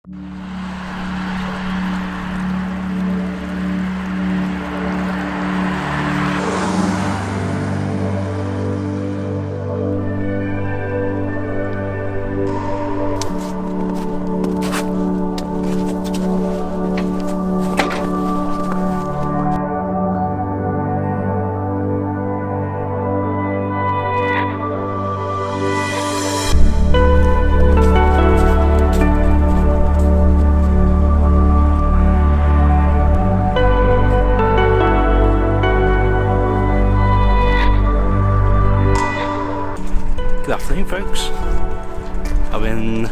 Good afternoon, folks. I'm in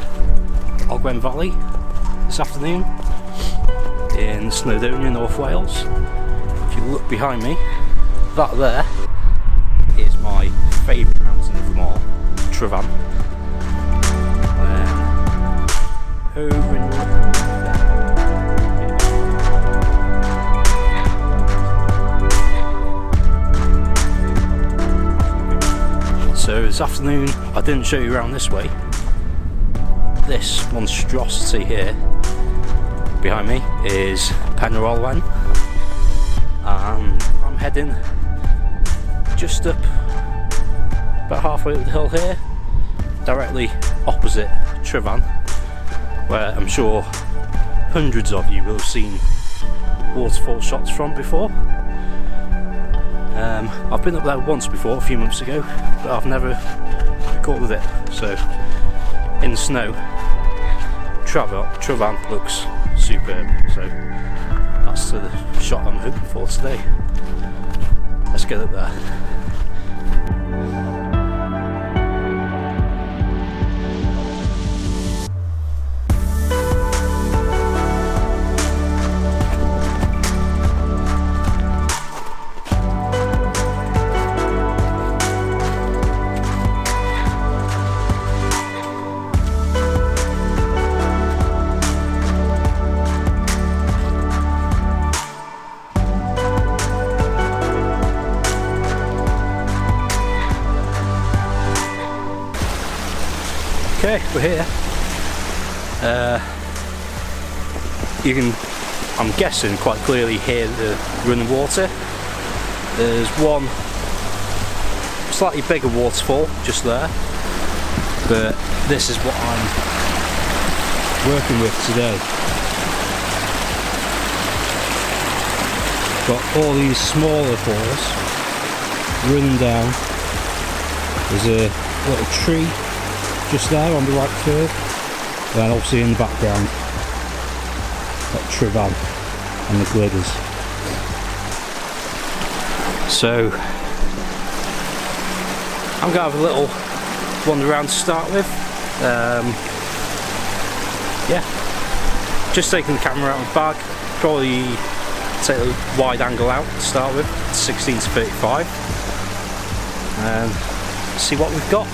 Ogwen Valley this afternoon in SNOW-donia, North Wales. If you look behind me, that there is my favourite mountain of them all, Tryfan. Over in So this afternoon I didn't show you around this way. This monstrosity here behind me is Ogwen, and I'm heading just up about halfway up the hill here, directly opposite Tryfan, where I'm sure hundreds of you will have seen waterfall shots from before. I've been up there once before, a few months ago, but I've never recorded it. So in the snow, Tryfan looks superb. So that's the shot I'm hoping for today. Let's get up there. Okay, we're here. You can, I'm guessing, quite clearly hear the running water. There's one slightly bigger waterfall just there, but this is what I'm working with today. Got all these smaller falls running down. There's a little tree just there on the right curve, and then obviously in the background got Tryfan and the glitters. So I'm going to have a little wander around to start with. Yeah, just taking the camera out of the bag, probably take a wide angle out to start with, 16 to 35, and see what we've got.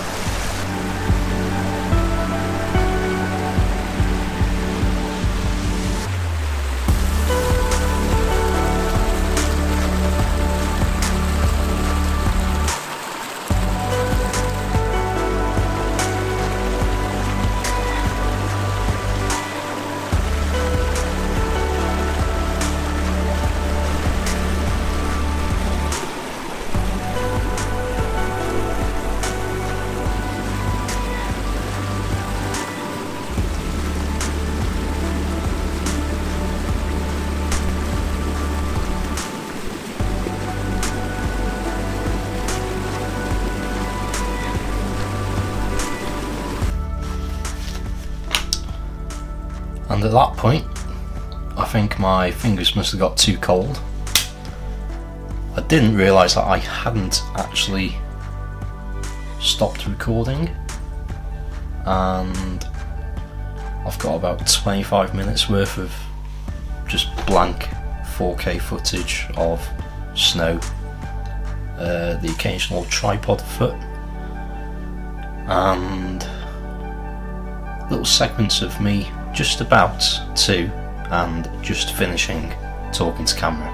And at that point, I think my fingers must have got too cold. I didn't realise that I hadn't actually stopped recording, and I've got about 25 minutes worth of just blank 4K footage of snow, the occasional tripod foot, and little segments of me just about to and just finishing talking to camera.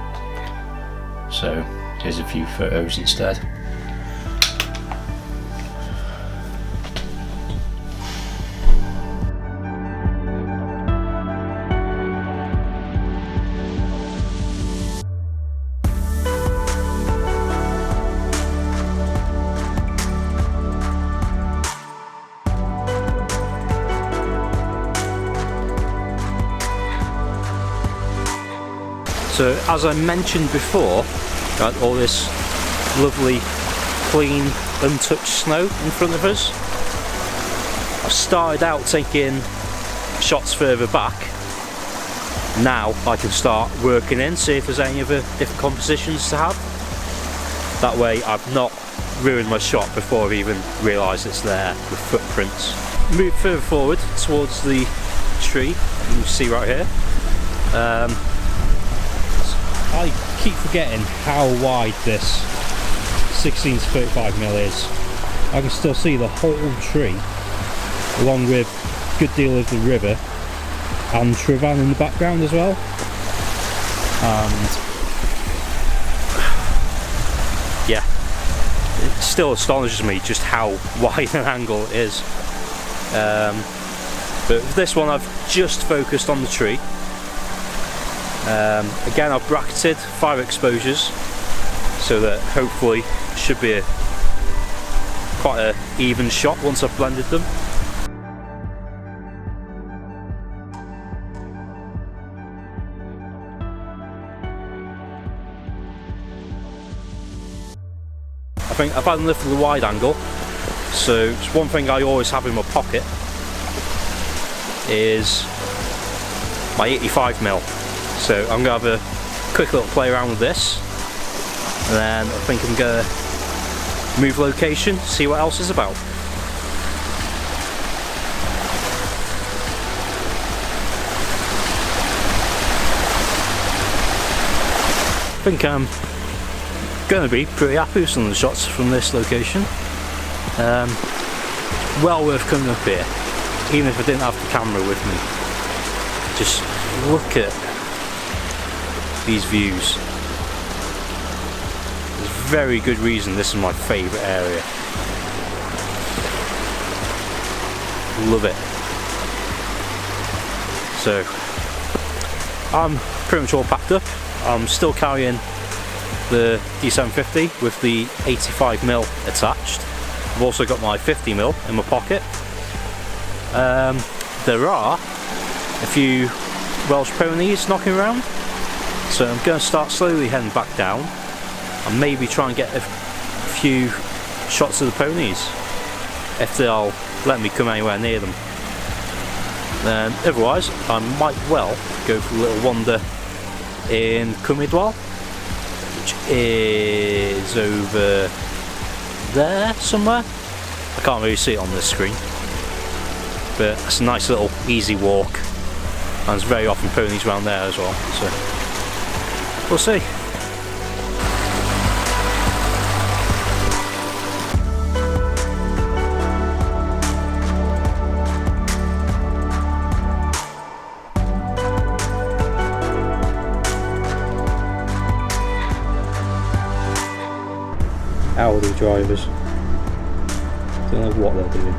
So here's a few photos instead. So as I mentioned before, got all this lovely, clean, untouched snow in front of us. I started out taking shots further back. Now I can start working in, see if there's any other different compositions to have. That way I've not ruined my shot before I've even realised it's there with footprints. Move further forward towards the tree, you can see right here. I keep forgetting how wide this 16 to 35mm is. I can still see the whole tree, along with a good deal of the river and Tryfan in the background as well. And yeah, it still astonishes me just how wide an angle it is. But with this one I've just focused on the tree. Again, I've bracketed 5 exposures so that hopefully it should be quite an even shot once I've blended them. I think I've had enough of the wide angle, so it's one thing I always have in my pocket is my 85mm. So I'm going to have a quick little play around with this, and then I think I'm going to move location, see what else is about. I think I'm going to be pretty happy with some of the shots from this location. Well worth coming up here, even if I didn't have the camera with me. Just look at these views. There's very good reason this is my favourite area. Love it. So I'm pretty much all packed up. I'm still carrying the D750 with the 85mm attached. I've also got my 50mm in my pocket. There are a few Welsh ponies knocking around, so I'm going to start slowly heading back down and maybe try and get a few shots of the ponies if they'll let me come anywhere near them. Otherwise I might well go for a little wander in Cymydwell, which is over there somewhere. I can't really see it on this screen, but it's a nice little easy walk, and there's very often ponies around there as well, so we'll see. Audi drivers, don't know what they're doing.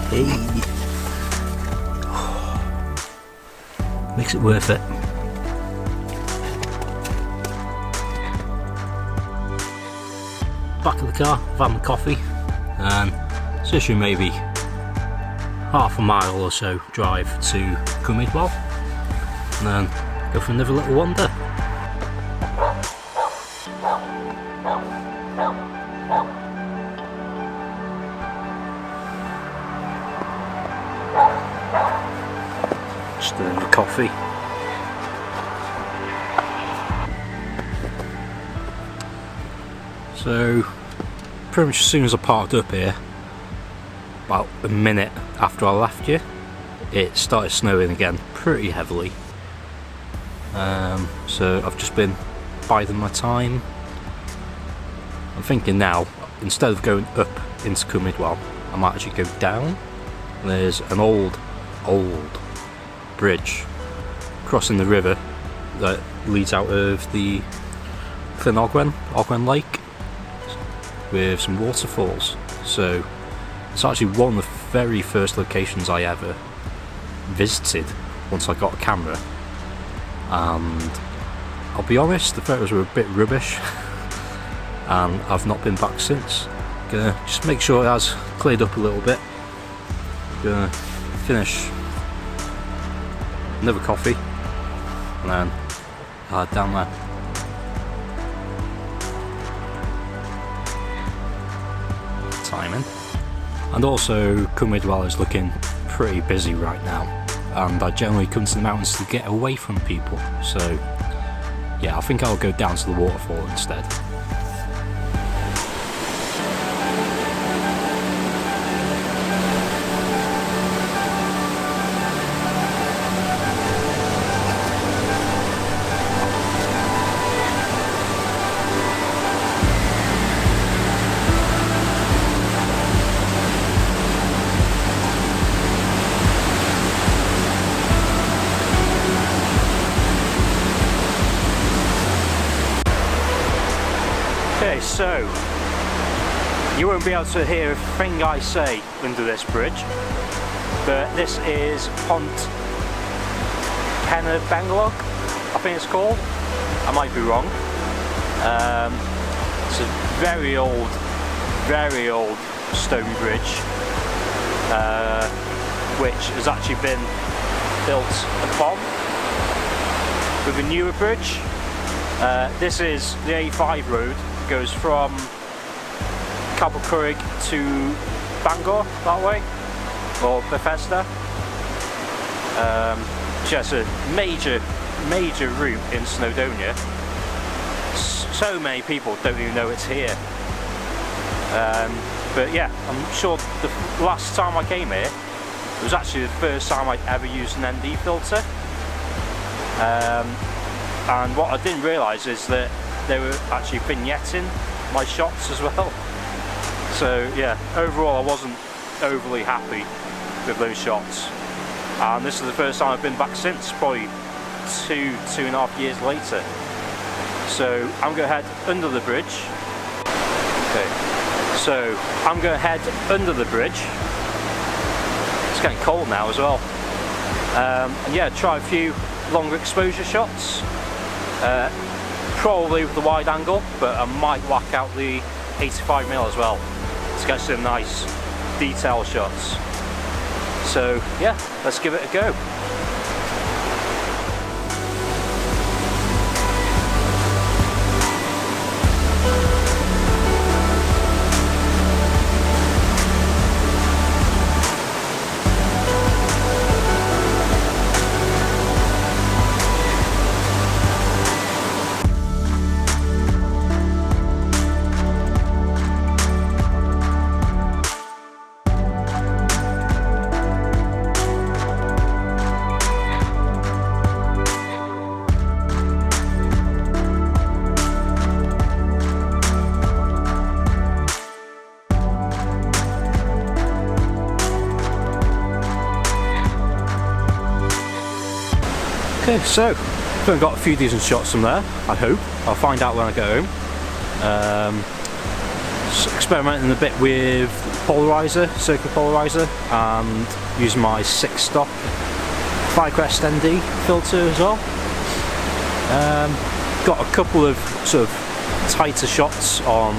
Hey. Oh. Makes it worth it. Back of the car, I've had my coffee, and it's literally maybe half a mile or so drive to Cymydwell, and then go for another little wander. Just doing the coffee. So pretty much as soon as I parked up here, about a minute after I left you, it started snowing again pretty heavily. So I've just been biding my time. I'm thinking now, instead of going up into Cymydwell, I might actually go down. There's an old bridge crossing the river that leads out of the Ogwen Lake with some waterfalls. So it's actually one of the very first locations I ever visited once I got a camera, and I'll be honest, the photos were a bit rubbish. and I've not been back since. Gonna just make sure it has cleared up a little bit. Gonna finish another coffee and then I'll head down there. Timing. And also Cymru is looking pretty busy right now, and I generally come to the mountains to get away from people, so yeah, I think I'll go down to the waterfall instead. Okay, so you won't be able to hear a thing I say under this bridge, but this is Pont Pennebanglog, I think it's called. I might be wrong. It's a very old stone bridge, which has actually been built upon with a newer bridge. This is the A5 road. Goes from Cabalcurrig to Bangor that way, or Bethesda. Just a major route in SNOW-donia. So many people don't even know it's here. But yeah, I'm sure the last time I came here, it was actually the first time I'd ever used an ND filter. And what I didn't realise is that they were actually vignetting my shots as well. So yeah, overall I wasn't overly happy with those shots. And this is the first time I've been back since, probably 2.5 years later. So I'm going to head under the bridge. Okay, so I'm going to head under the bridge. It's getting cold now as well. And yeah, try a few longer exposure shots. Probably with the wide angle, but I might whack out the 85mm as well to get some nice detail shots. So yeah, let's give it a go. Okay, so I've got a few decent shots from there, I hope. I'll find out when I go home. Just experimenting a bit with polarizer, circular polarizer, and using my 6-stop Firecrest ND filter as well. Got a couple of sort of tighter shots on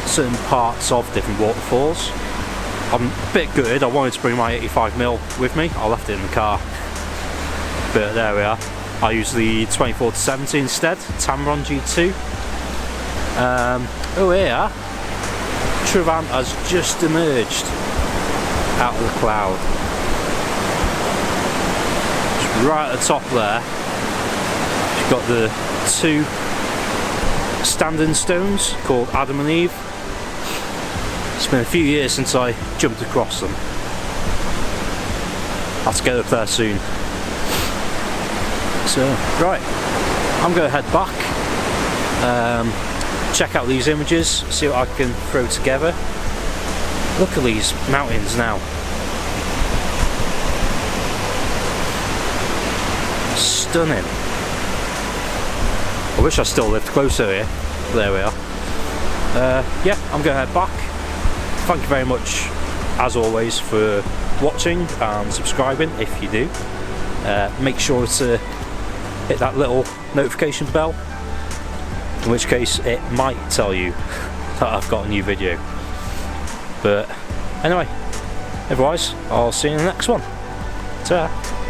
certain parts of different waterfalls. I'm a bit gutted, I wanted to bring my 85mm with me, I left it in the car. But there we are. I use the 24-70 instead, Tamron G2. Oh here, Tryfan has just emerged out of the cloud. Just right at the top there, you've got the two standing stones called Adam and Eve. It's been a few years since I jumped across them. I'll have to get up there soon. So, right, I'm going to head back, check out these images, see what I can throw together. Look at these mountains now. Stunning. I wish I still lived closer here. There we are. Yeah, I'm going to head back. Thank you very much, as always, for watching and subscribing if you do. Make sure to hit that little notification bell in which case it might tell you that I've got a new video. But anyway, otherwise I'll see you in the next one. Ta-ra.